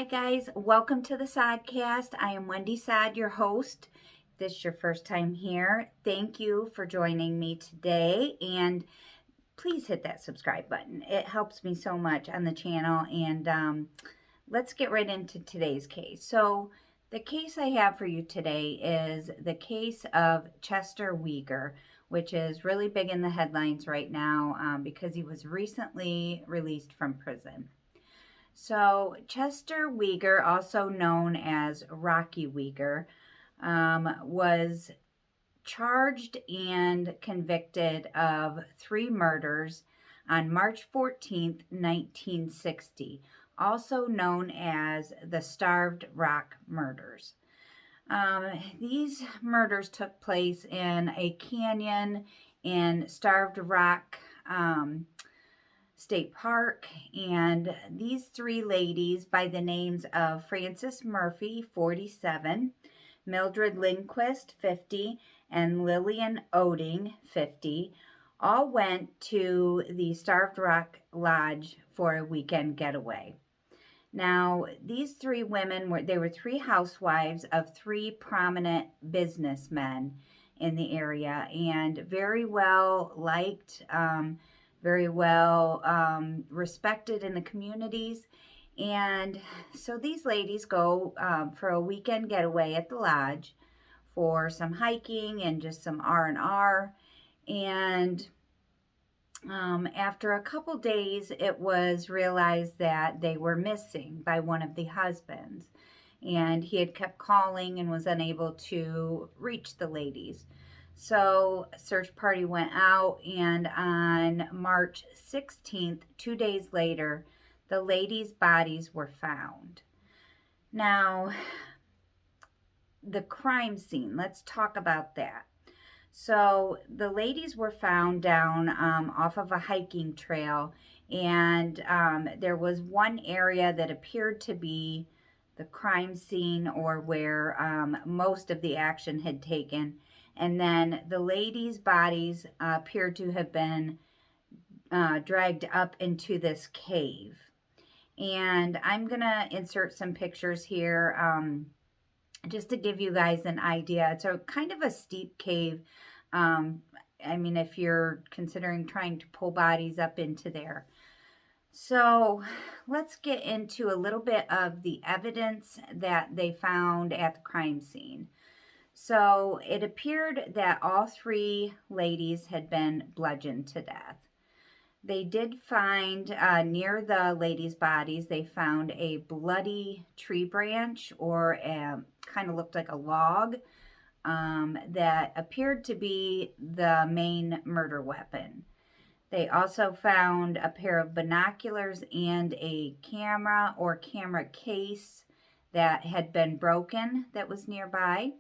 Hi guys, welcome to the Sodcast. I am Wendy Sod, your host. If this is your first time here, thank you for joining me today, and please hit that subscribe button. It helps me so much on the channel, and let's get right into today's case. So the case I have for you today is the case of Chester Weger, which is really big in the headlines right now because he was recently released from prison. So Chester Weger, also known as Rocky Weger, was charged and convicted of 3 murders on March 14th, 1960, also known as the Starved Rock murders. These murders took place in a canyon in Starved Rock State Park, and these 3 ladies by the names of Frances Murphy, 47, Mildred Lindquist, 50, and Lillian Oding, 50, all went to the Starved Rock Lodge for a weekend getaway. Now, these 3 women were 3 housewives of 3 prominent businessmen in the area, and very well liked, very well respected in the communities. And so these ladies go for a weekend getaway at the lodge for some hiking and just some R&R. And after a couple days, it was realized that they were missing by one of the husbands. And he had kept calling and was unable to reach the ladies. So a search party went out, and on March 16th, 2 days later, the ladies' bodies were found. Now, the crime scene, let's talk about that. So the ladies were found down off of a hiking trail, and there was one area that appeared to be the crime scene, or where most of the action had taken. And then the ladies' bodies appear to have been dragged up into this cave. And I'm going to insert some pictures here just to give you guys an idea. It's a kind of a steep cave. I mean, if you're considering trying to pull bodies up into there. So let's get into a little bit of the evidence that they found at the crime scene. So it appeared that all 3 ladies had been bludgeoned to death. They did find near the ladies' bodies, they found a bloody tree branch, or kind of looked like a log that appeared to be the main murder weapon. They also found a pair of binoculars and a camera or camera case that had been broken that was nearby.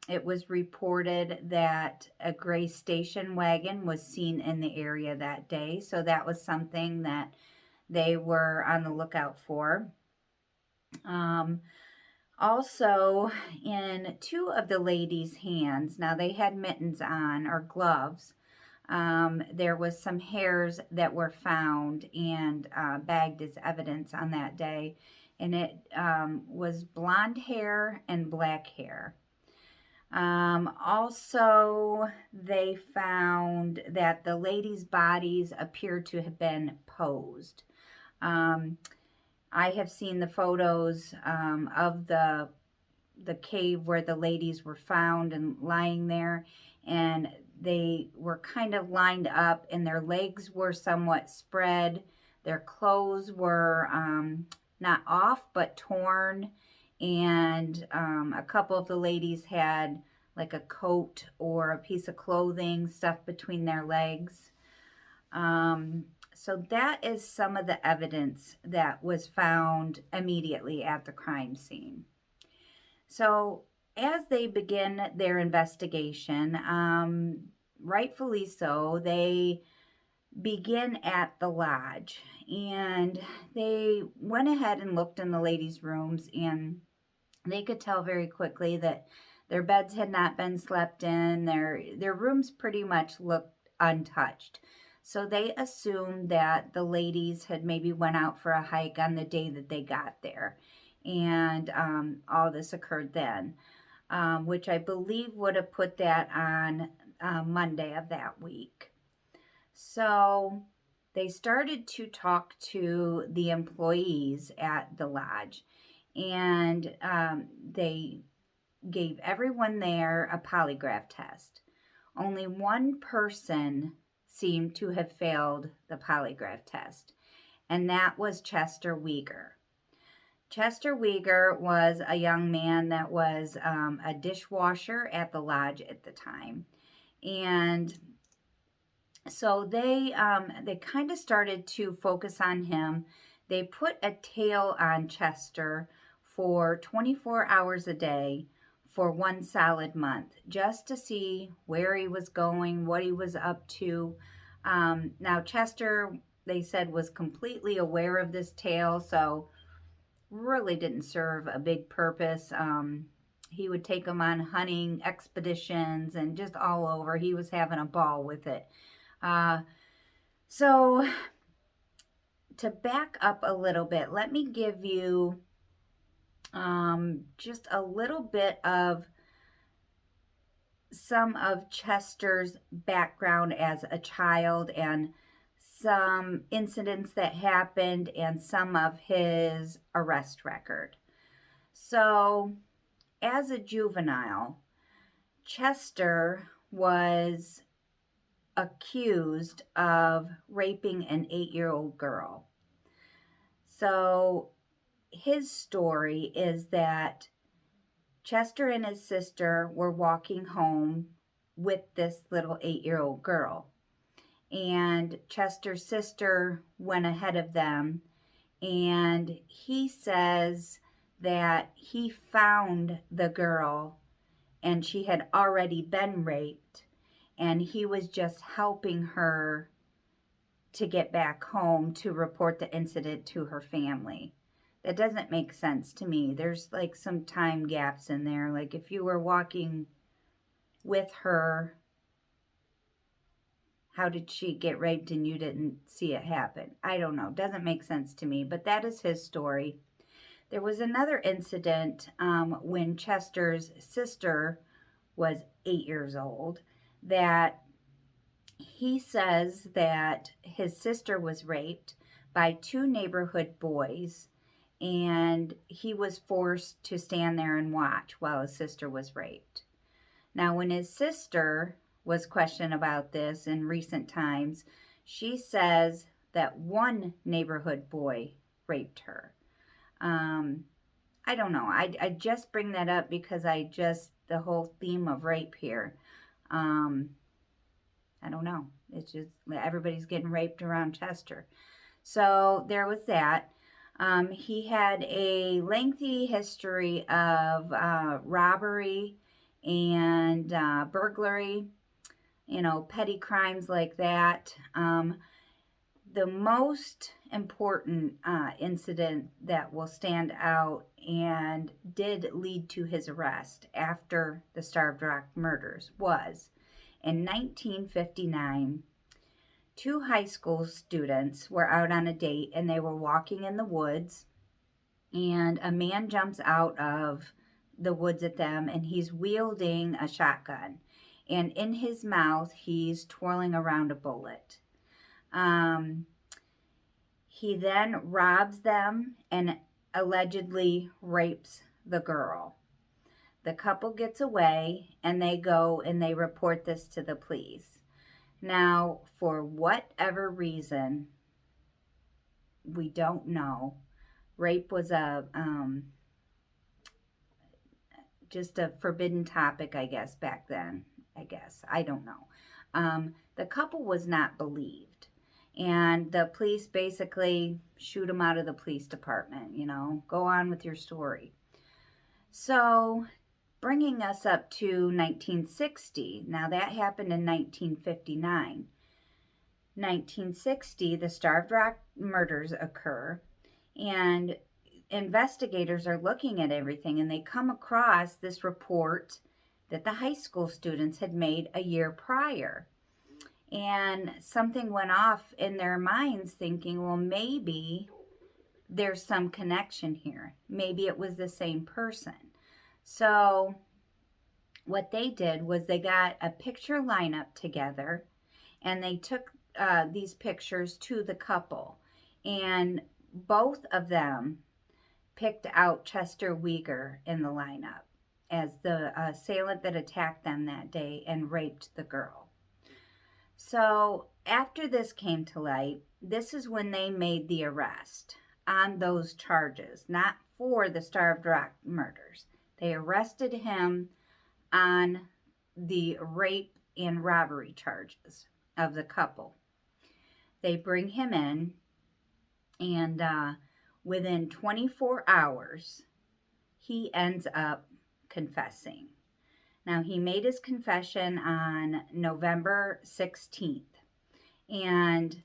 It was reported that a gray station wagon was seen in the area that day, so that was something that they were on the lookout for. Also, in 2 of the ladies' hands, now they had mittens on, or gloves, there was some hairs that were found and bagged as evidence on that day, and it was blonde hair and black hair. Also, they found that the ladies' bodies appeared to have been posed. I have seen the photos of the cave where the ladies were found and lying there, and they were kind of lined up, and their legs were somewhat spread. Their clothes were not off, but torn, and a couple of the ladies had like a coat or a piece of clothing stuffed between their legs. So that is some of the evidence that was found immediately at the crime scene. So as they begin their investigation, rightfully so, they begin at the lodge, and they went ahead and looked in the ladies' rooms, and they could tell very quickly that their beds had not been slept in. Their rooms pretty much looked untouched. So they assumed that the ladies had maybe went out for a hike on the day that they got there. And all this occurred then, which I believe would have put that on Monday of that week. So they started to talk to the employees at the lodge, and they gave everyone there a polygraph test. Only one person seemed to have failed the polygraph test, and that was Chester Weger. Chester Weger was a young man that was a dishwasher at the lodge at the time. And so they kind of started to focus on him. They put a tail on Chester for 24 hours a day for 1 solid month, just to see where he was going, what he was up to. Now Chester, they said, was completely aware of this tail, so really didn't serve a big purpose. He would take them on hunting expeditions and just all over. He was having a ball with it. So to back up a little bit, let me give you just a little bit of some of Chester's background as a child and some incidents that happened and some of his arrest record. So, as a juvenile, Chester was accused of raping an 8-year-old girl. So, his story is that Chester and his sister were walking home with this little 8-year-old girl. And Chester's sister went ahead of them, and he says that he found the girl and she had already been raped, and he was just helping her to get back home to report the incident to her family. That doesn't make sense to me. There's like some time gaps in there. Like if you were walking with her, how did she get raped and you didn't see it happen? I don't know. Doesn't make sense to me, but that is his story. There was another incident when Chester's sister was 8 years old that he says that his sister was raped by 2 neighborhood boys, and he was forced to stand there and watch while his sister was raped. Now, when his sister was questioned about this in recent times, she says that 1 neighborhood boy raped her. I don't know. I just bring that up because the whole theme of rape here. I don't know. It's just everybody's getting raped around Chester. So there was that. He had a lengthy history of robbery and burglary, petty crimes like that. The most important incident that will stand out and did lead to his arrest after the Starved Rock murders was in 1959. 2 high school students were out on a date and they were walking in the woods, and a man jumps out of the woods at them, and he's wielding a shotgun, and in his mouth he's twirling around a bullet. He then robs them and allegedly rapes the girl. The couple gets away and they go and they report this to the police. Now, for whatever reason, we don't know, rape was just a forbidden topic, I guess, back then. I don't know. The couple was not believed, and the police basically shoot them out of the police department. Go on with your story. So, bringing us up to 1960. Now, that happened in 1959. 1960, the Starved Rock murders occur, and investigators are looking at everything, and they come across this report that the high school students had made a year prior. And something went off in their minds thinking, well, maybe there's some connection here. Maybe it was the same person. So what they did was they got a picture lineup together and they took these pictures to the couple. And both of them picked out Chester Weger in the lineup as the assailant that attacked them that day and raped the girl. So after this came to light, this is when they made the arrest on those charges, not for the Starved Rock murders. They arrested him on the rape and robbery charges of the couple. They bring him in, and within 24 hours, he ends up confessing. Now, he made his confession on November 16th, and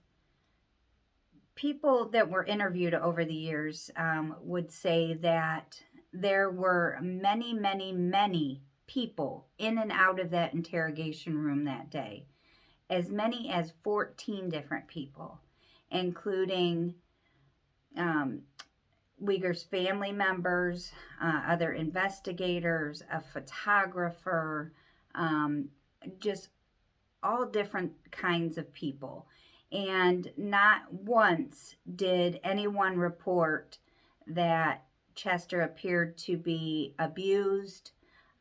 people that were interviewed over the years would say that there were many, many, many people in and out of that interrogation room that day. As many as 14 different people, including Weger's family members, other investigators, a photographer, just all different kinds of people. And not once did anyone report that Chester appeared to be abused,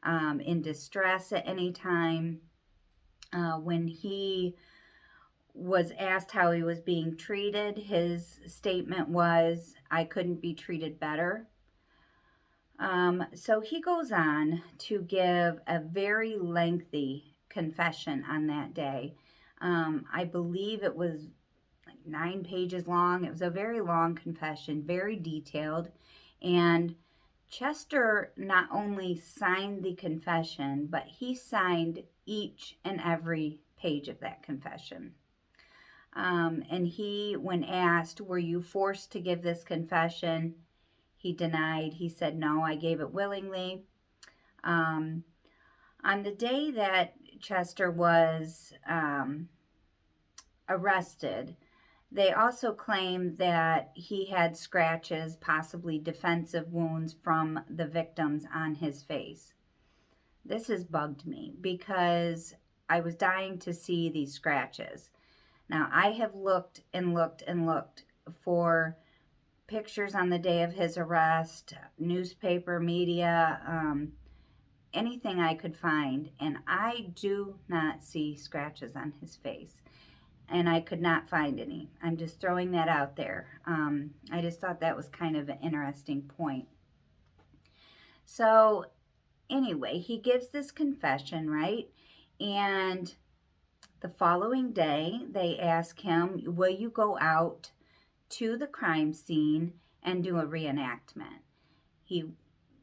in distress at any time. When he was asked how he was being treated, his statement was, "I couldn't be treated better." So he goes on to give a very lengthy confession on that day. I believe it was like 9 pages long. It was a very long confession, very detailed. And Chester not only signed the confession, but he signed each and every page of that confession. And he, when asked, were you forced to give this confession? He denied. He said, no, I gave it willingly. On the day that Chester was arrested, they also claimed that he had scratches, possibly defensive wounds from the victims on his face. This has bugged me because I was dying to see these scratches. Now, I have looked and looked and looked for pictures on the day of his arrest, newspaper, media, anything I could find, and I do not see scratches on his face. And I could not find any. I'm just throwing that out there. I just thought that was kind of an interesting point. So anyway, he gives this confession, right? And the following day, they ask him, will you go out to the crime scene and do a reenactment? He,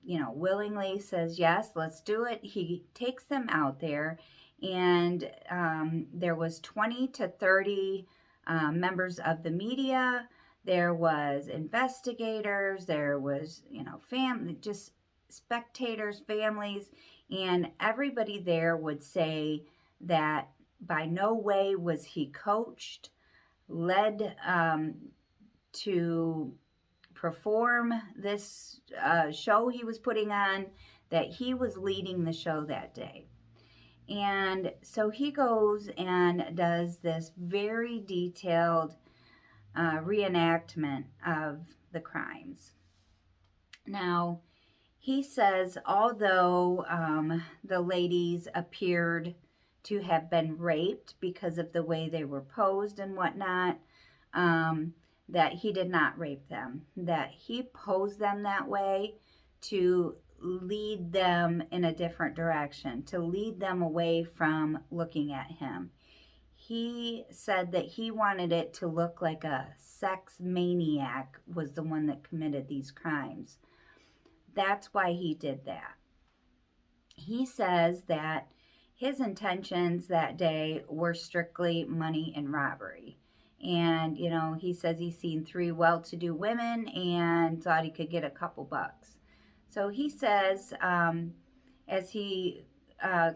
willingly says, yes, let's do it. He takes them out there, and there was 20 to 30 members of the media. There was investigators. There was, family, just spectators, families, and everybody there would say that by no way was he coached, led to perform this show he was putting on, that he was leading the show that day. And so he goes and does this very detailed reenactment of the crimes. Now, he says, although the ladies appeared to have been raped because of the way they were posed and whatnot, that he did not rape them, that he posed them that way to lead them in a different direction, to lead them away from looking at him. He said that he wanted it to look like a sex maniac was the one that committed these crimes. That's why he did that. He says that his intentions that day were strictly money and robbery. And, he says he's seen 3 well-to-do women and thought he could get a couple bucks. So he says, as he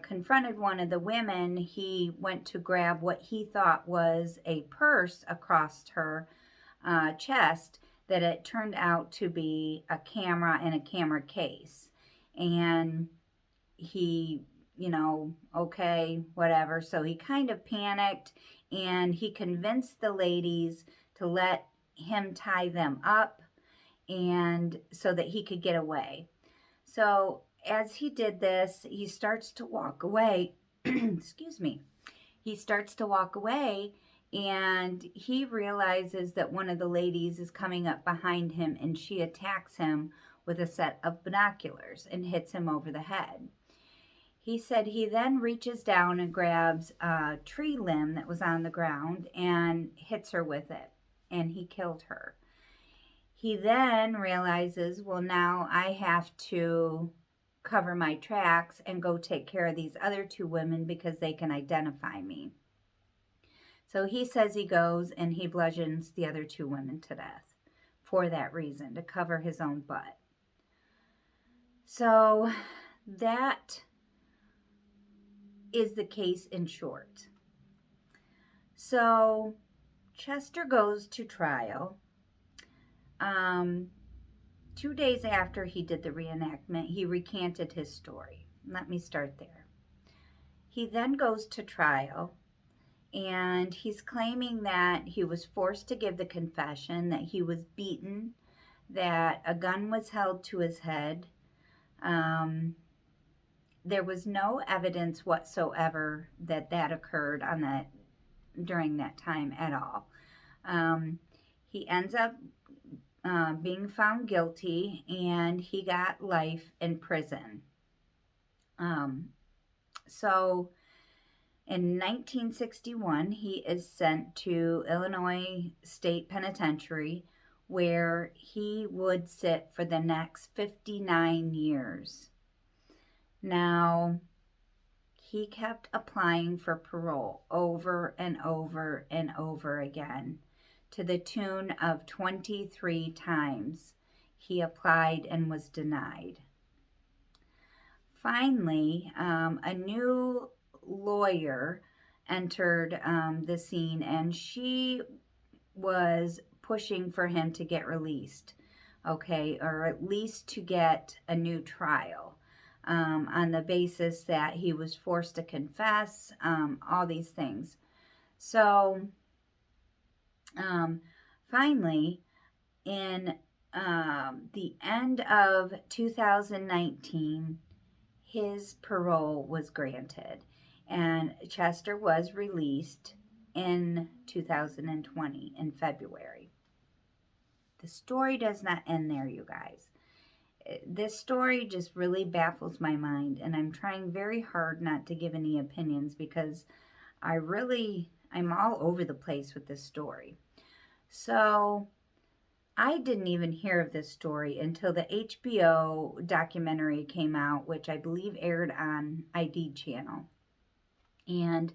confronted one of the women, he went to grab what he thought was a purse across her chest, that it turned out to be a camera and a camera case. And he, okay, whatever. So he kind of panicked, and he convinced the ladies to let him tie them up, and so that he could get away. So as he did this, he starts to walk away. Excuse me. He starts to walk away, and he realizes that one of the ladies is coming up behind him, and she attacks him with a set of binoculars and hits him over the head. He said he then reaches down and grabs a tree limb that was on the ground and hits her with it, and he killed her. He then realizes, well, now I have to cover my tracks and go take care of these other two women because they can identify me. So he says he goes and he bludgeons the other two women to death for that reason, to cover his own butt. So that is the case in short. So Chester goes to trial. 2 days after he did the reenactment, he recanted his story. Let me start there. He then goes to trial, and he's claiming that he was forced to give the confession, that he was beaten, that a gun was held to his head. There was no evidence whatsoever that occurred during that time at all. He ends up being found guilty, and he got life in prison. So in 1961, he is sent to Illinois State Penitentiary, where he would sit for the next 59 years. Now, he kept applying for parole over and over and over again, to the tune of 23 times he applied and was denied. Finally, a new lawyer entered the scene, and she was pushing for him to get released, okay, or at least to get a new trial, on the basis that he was forced to confess, all these things. So finally, in the end of 2019, his parole was granted, and Chester was released in 2020 in February. The story does not end there, you guys. This story just really baffles my mind, and I'm trying very hard not to give any opinions because I'm all over the place with this story. So I didn't even hear of this story until the HBO documentary came out, which I believe aired on ID Channel. And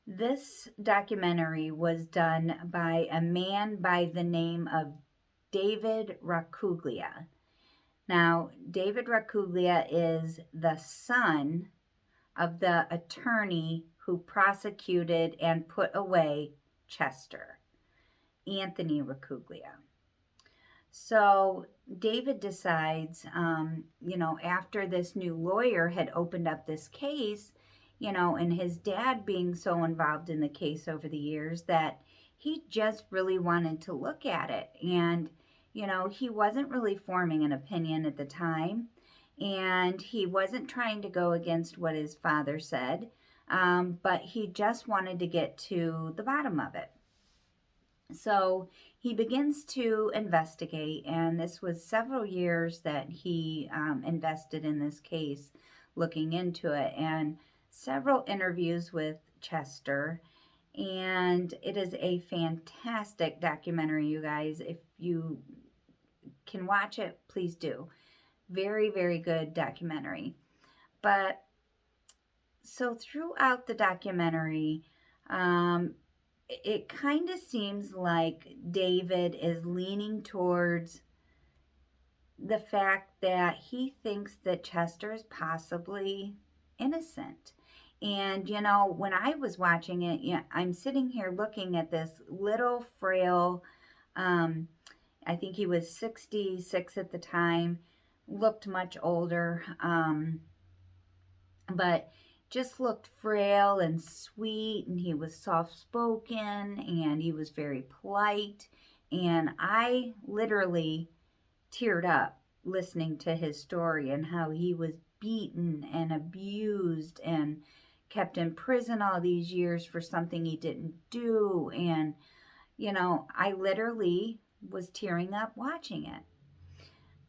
this documentary was done by a man by the name of David Racuglia. Now, David Racuglia is the son of the attorney who prosecuted and put away Chester, Anthony Racuglia. So David decides, after this new lawyer had opened up this case, and his dad being so involved in the case over the years, that he just really wanted to look at it. And, he wasn't really forming an opinion at the time, and he wasn't trying to go against what his father said, but he just wanted to get to the bottom of it. So he begins to investigate, and this was several years that he invested in this case, looking into it, and several interviews with Chester. And it is a fantastic documentary, you guys. If you can watch it, please do. Very, very good documentary. But so throughout the documentary, it kind of seems like David is leaning towards the fact that he thinks that Chester is possibly innocent. And, when I was watching it, I'm sitting here looking at this little frail, um, I think he was 66 at the time, looked much older, but just looked frail and sweet, and he was soft spoken, and he was very polite. And I literally teared up listening to his story and how he was beaten and abused and kept in prison all these years for something he didn't do. And, I literally was tearing up watching it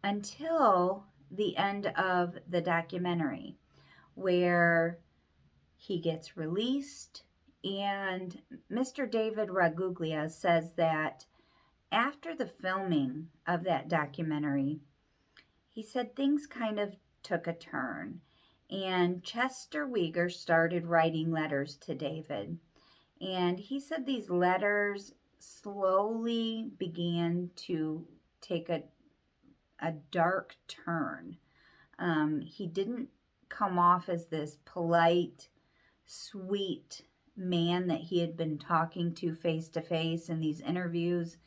until the end of the documentary, where he gets released. And Mr. David Raguglia says that after the filming of that documentary, he said things kind of took a turn. And Chester Weger started writing letters to David. And he said these letters slowly began to take a dark turn. He didn't come off as this polite, sweet man that he had been talking to face in these interviews.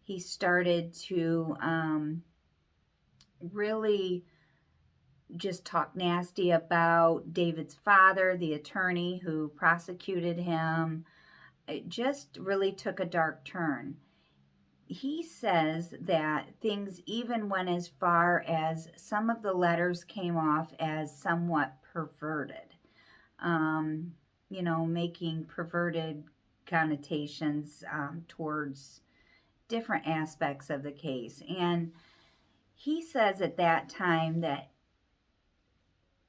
He started to really just talk nasty about David's father, the attorney who prosecuted him. It just really took a dark turn. He says that things even went as far as some of the letters came off as somewhat perverted, making perverted connotations towards different aspects of the case. And he says at that time that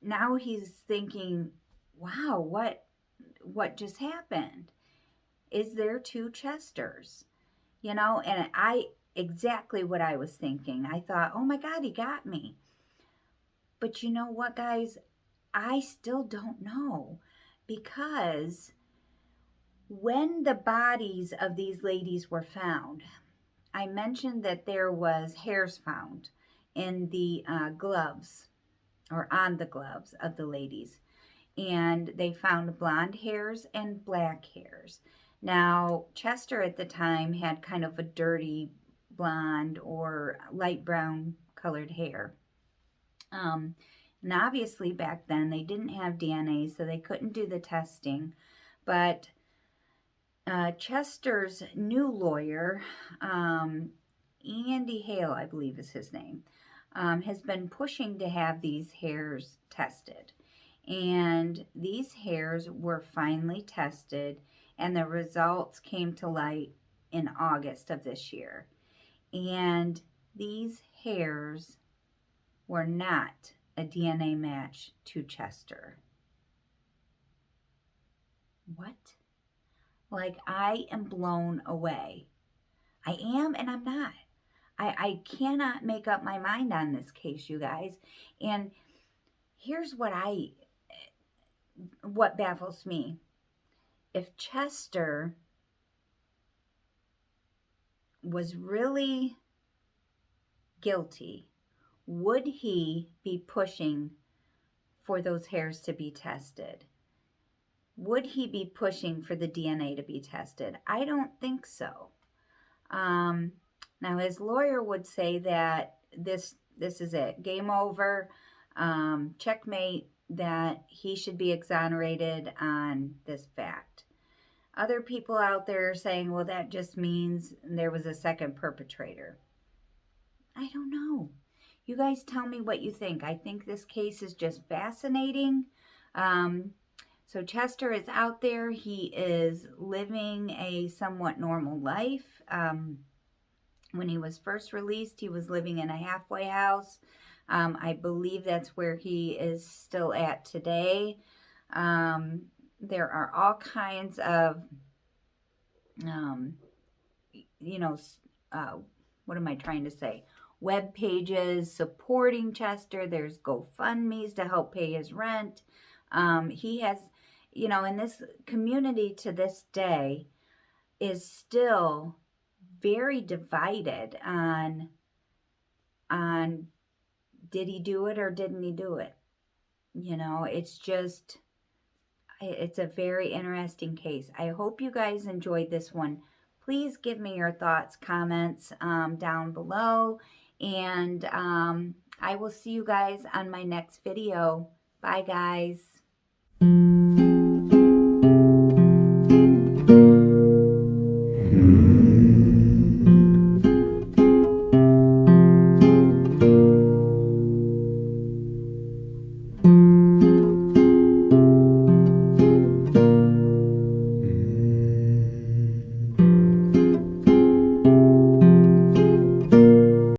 now he's thinking, wow, what just happened? Is there two Chesters? And exactly what I was thinking. I thought, oh my God, he got me. But you know what, guys? I still don't know, because when the bodies of these ladies were found, I mentioned that there was hairs found in the gloves, or on the gloves of the ladies. And they found blonde hairs and black hairs. Now, Chester at the time had kind of a dirty blonde or light brown colored hair. And obviously back then they didn't have DNA, so they couldn't do the testing. But Chester's new lawyer, Andy Hale, I believe is his name, has been pushing to have these hairs tested. And these hairs were finally tested, and the results came to light in August of this year. And these hairs were not a DNA match to Chester. What? Like, I am blown away. I am, and I'm not. I cannot make up my mind on this case, you guys. And here's what baffles me. If Chester was really guilty, would he be pushing for those hairs to be tested? Would he be pushing for the DNA to be tested? I don't think so. Now, his lawyer would say that this is it, game over, checkmate, that he should be exonerated on this fact. Other people out there are saying, well, that just means there was a second perpetrator. I don't know. You guys tell me what you think. I think this case is just fascinating. So Chester is out there. He is living a somewhat normal life. When he was first released, he was living in a halfway house. I believe that's where he is still at today. There are all kinds of, what am I trying to say? Web pages supporting Chester. There's GoFundMe's to help pay his rent. He has, in this community to this day is still very divided on did he do it or didn't he do it? You know, it's a very interesting case. I hope you guys enjoyed this one. Please give me your thoughts, comments down below, and I will see you guys on my next video. Bye, guys.